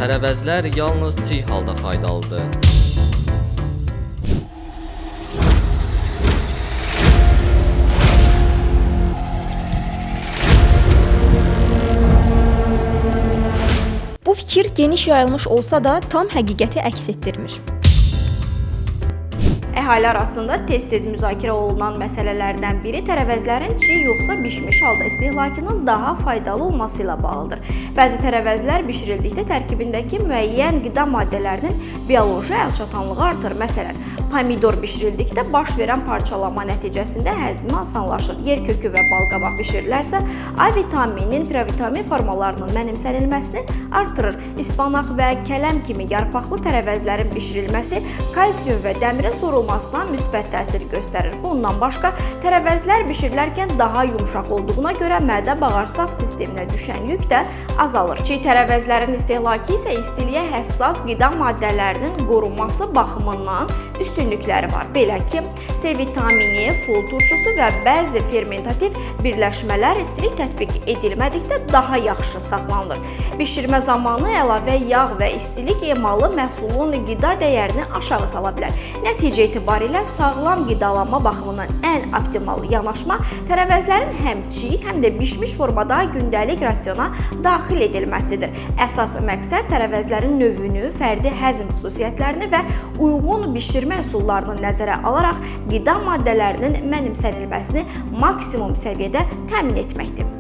Tərəvəzlər yalnız çiy halda faydalıdır. Bu fikir geniş yayılmış olsa da tam həqiqəti əks etdirmir. Əhali arasında tez-tez müzakirə olunan məsələlərdən biri tərəvəzlərin çiy yoxsa bişmiş halda istehlakının daha faydalı olması ilə bağlıdır. Bəzi tərəvəzlər bişirildikdə tərkibindəki müəyyən qida maddələrinin bioloji əlçatanlığı artır. Məsələn, pomidor bişirildikdə baş verən parçalama nəticəsində həzmi asanlaşır. Yer kökü və balqabaq bişirilərsə, A vitaminin, provitamin formalarının mənimsənilməsini artırır. İspanaq və kələm kimi yarpaqlı tərəvəzlərin bişirilməsi kalsium və dəmirin sorulmasına müsbət təsir göstərir. Bundan başqa, tərəvəzlər bişirilərkən daha yumşaq olduğuna görə mədə-bağırsaq sisteminə düşən yük də azalır. Çiy tərəvəzlərin istehlakı isə istiliyə həssas qida maddələrinin qorunması baxımından üstünlükləri var. Belə ki, C vitamini, fol turşusu və bəzi fermentativ birləşmələr istilik tətbiq edilmədikdə daha yaxşı saxlanılır. Bişirmə zamanı əlavə yağ və istilik emalı məhsulun qida dəyərini aşağı sala bilər. Nəticə etibarilə sağlam qidalanma baxımından ən optimal yanaşma tərəvəzlərin həm çiy, həm də bişmiş formada gündəlik rasiona daxil edilməsidir. Əsas məqsəd tərəvəzlərin növünü, fərdi həzm xüsusiyyətlərini və uyğun bişirmə üsullarını nəzərə alaraq qida maddələrinin mənimsənilməsini maksimum səviyyədə təmin etməkdir.